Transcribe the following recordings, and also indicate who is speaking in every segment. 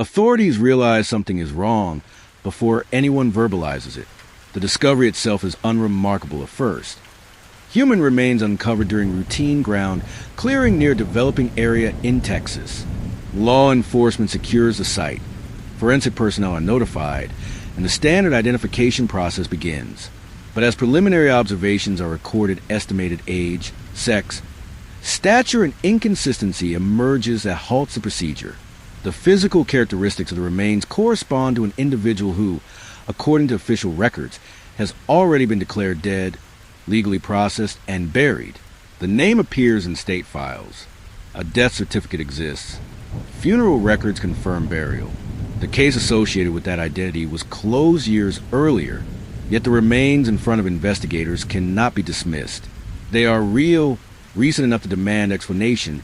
Speaker 1: Authorities realize something is wrong before anyone verbalizes it. The discovery itself is unremarkable at first. Human remains uncovered during routine ground clearing near a developing area in Texas. Law enforcement secures the site. Forensic personnel are notified, and the standard identification process begins. But as preliminary observations are recorded estimated age, sex, stature, and inconsistency emerges that halts the procedure. The physical characteristics of the remains correspond to an individual who, according to official records, has already been declared dead, legally processed, and buried. The name appears in state files. A death certificate exists. Funeral records confirm burial. The case associated with that identity was closed years earlier, yet the remains in front of investigators cannot be dismissed. They are real, recent enough to demand explanation,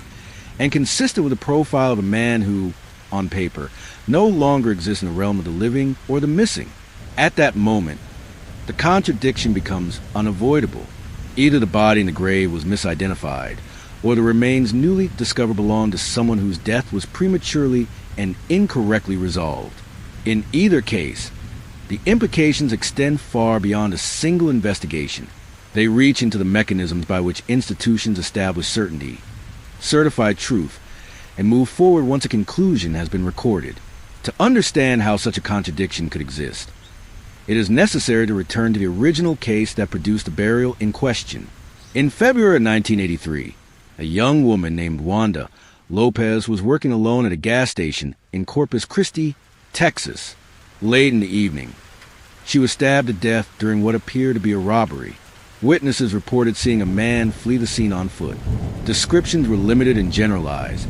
Speaker 1: and consistent with the profile of a man who, on paper, no longer exists in the realm of the living or the missing. At that moment, the contradiction becomes unavoidable. Either the body in the grave was misidentified, or the remains newly discovered belonged to someone whose death was prematurely and incorrectly resolved. In either case, the implications extend far beyond a single investigation. They reach into the mechanisms by which institutions establish certainty, certify truth, and move forward once a conclusion has been recorded. To understand how such a contradiction could exist, it is necessary to return to the original case that produced the burial in question. In February of 1983, a young woman named Wanda Lopez was working alone at a gas station in Corpus Christi, Texas, late in the evening. She was stabbed to death during what appeared to be a robbery. Witnesses reported seeing a man flee the scene on foot. Descriptions were limited and generalized.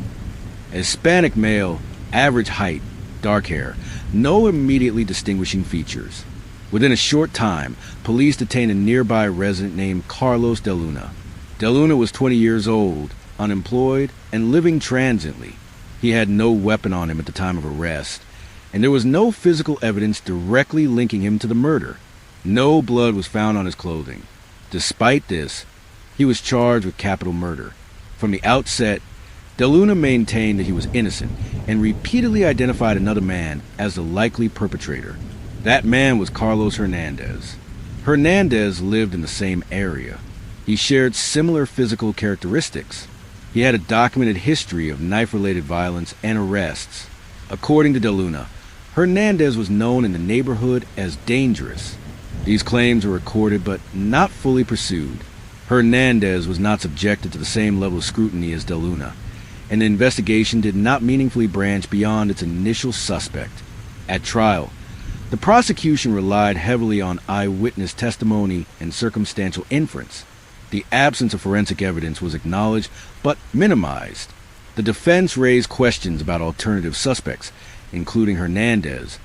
Speaker 1: Hispanic male, average height, dark hair, no immediately distinguishing features. Within a short time, police detained a nearby resident named Carlos De Luna. De Luna was 20 years old, unemployed, and living transiently. He had no weapon on him at the time of arrest, and there was no physical evidence directly linking him to the murder. No blood was found on his clothing. Despite this, he was charged with capital murder. From the outset, De Luna maintained that he was innocent and repeatedly identified another man as the likely perpetrator. That man was Carlos Hernandez. Hernandez lived in the same area. He shared similar physical characteristics. He had a documented history of knife-related violence and arrests. According to De Luna, Hernandez was known in the neighborhood as dangerous. These claims were recorded but not fully pursued. Hernandez was not subjected to the same level of scrutiny as De Luna, and the investigation did not meaningfully branch beyond its initial suspect. At trial, the prosecution relied heavily on eyewitness testimony and circumstantial inference. The absence of forensic evidence was acknowledged but minimized. The defense raised questions about alternative suspects, including Hernandez,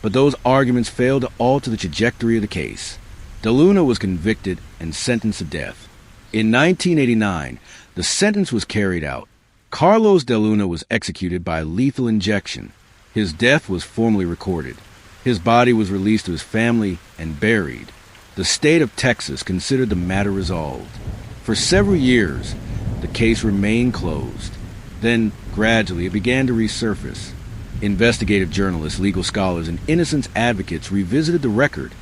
Speaker 1: but those arguments failed to alter the trajectory of the case. De Luna was convicted and sentenced to death. In 1989, the sentence was carried out. Carlos De Luna was executed by lethal injection. His death was formally recorded. His body was released to his family and buried. The state of Texas considered the matter resolved. For several years, the case remained closed. Then, gradually, it began to resurface. Investigative journalists, legal scholars, and innocence advocates revisited the record,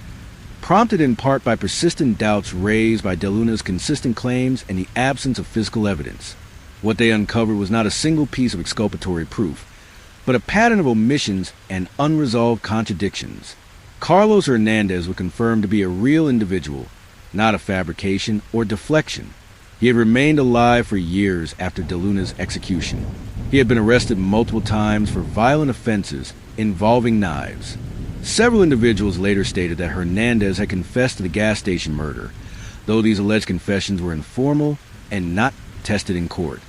Speaker 1: prompted in part by persistent doubts raised by De Luna's consistent claims and the absence of physical evidence. What they uncovered was not a single piece of exculpatory proof, but a pattern of omissions and unresolved contradictions. Carlos Hernandez was confirmed to be a real individual, not a fabrication or deflection. He had remained alive for years after De Luna's execution. He had been arrested multiple times for violent offenses involving knives. Several individuals later stated that Hernandez had confessed to the gas station murder, though these alleged confessions were informal and not tested in court.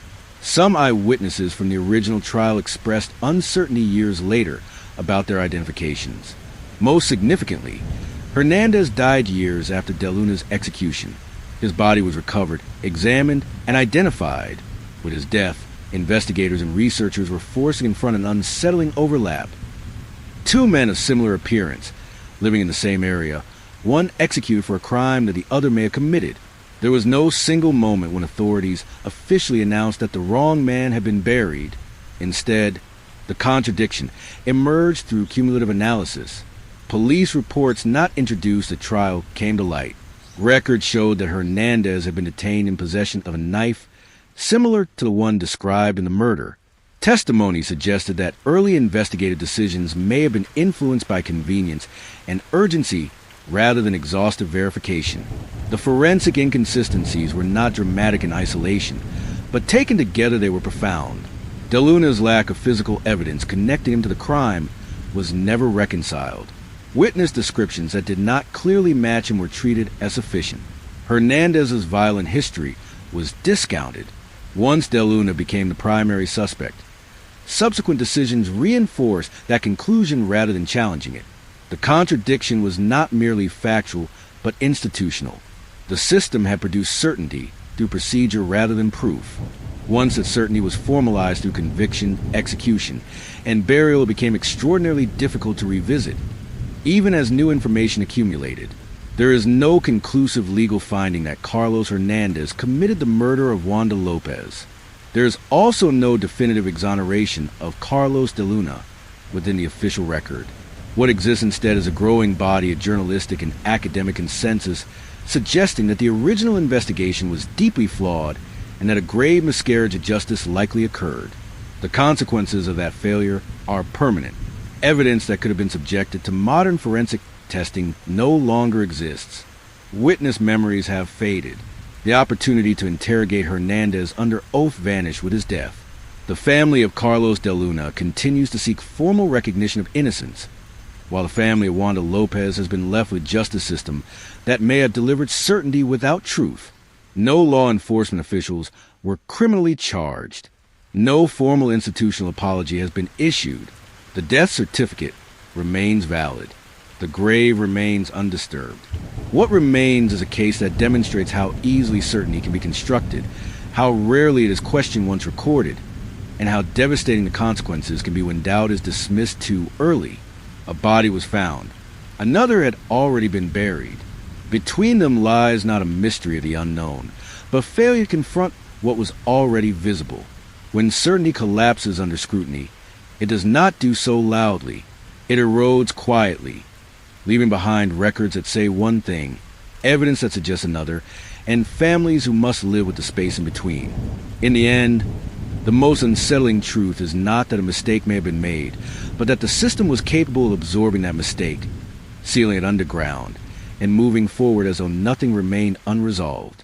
Speaker 1: Some eyewitnesses from the original trial expressed uncertainty years later about their identifications. Most significantly, Hernandez died years after De Luna's execution. His body was recovered, examined, and identified. With his death, investigators and researchers were forced to confront an unsettling overlap. Two men of similar appearance, living in the same area, one executed for a crime that the other may have committed. There was no single moment when authorities officially announced that the wrong man had been buried. Instead, The contradiction emerged through cumulative analysis. Police reports not introduced at trial came to light. Records showed that Hernandez had been detained in possession of a knife similar to the one described in the murder. Testimony suggested that early investigative decisions may have been influenced by convenience and urgency rather than exhaustive verification. The forensic inconsistencies were not dramatic in isolation, but taken together they were profound. De Luna's lack of physical evidence connecting him to the crime was never reconciled. Witness descriptions that did not clearly match him were treated as sufficient. Hernandez's violent history was discounted once De Luna became the primary suspect. Subsequent decisions reinforced that conclusion rather than challenging it. The contradiction was not merely factual, but institutional. The system had produced certainty through procedure rather than proof. Once that certainty was formalized through conviction, execution, and burial, it became extraordinarily difficult to revisit, even as new information accumulated. There is no conclusive legal finding that Carlos Hernandez committed the murder of Wanda Lopez. There is also no definitive exoneration of Carlos de Luna within the official record. What exists instead is a growing body of journalistic and academic consensus suggesting that the original investigation was deeply flawed and that a grave miscarriage of justice likely occurred. The consequences of that failure are permanent. Evidence that could have been subjected to modern forensic testing no longer exists. Witness memories have faded. The opportunity to interrogate Hernandez under oath vanished with his death. The family of Carlos de Luna continues to seek formal recognition of innocence, while the family of Wanda Lopez has been left with a justice system that may have delivered certainty without truth. No law enforcement officials were criminally charged. No formal institutional apology has been issued. The death certificate remains valid. The grave remains undisturbed. What remains is a case that demonstrates how easily certainty can be constructed, how rarely it is questioned once recorded, and how devastating the consequences can be when doubt is dismissed too early. A body was found. Another had already been buried. Between them lies not a mystery of the unknown, but failure to confront what was already visible. When certainty collapses under scrutiny, it does not do so loudly. It erodes quietly, leaving behind records that say one thing, evidence that suggests another, and families who must live with the space in between. In the end, the most unsettling truth is not that a mistake may have been made, but that the system was capable of absorbing that mistake, sealing it underground, and moving forward as though nothing remained unresolved.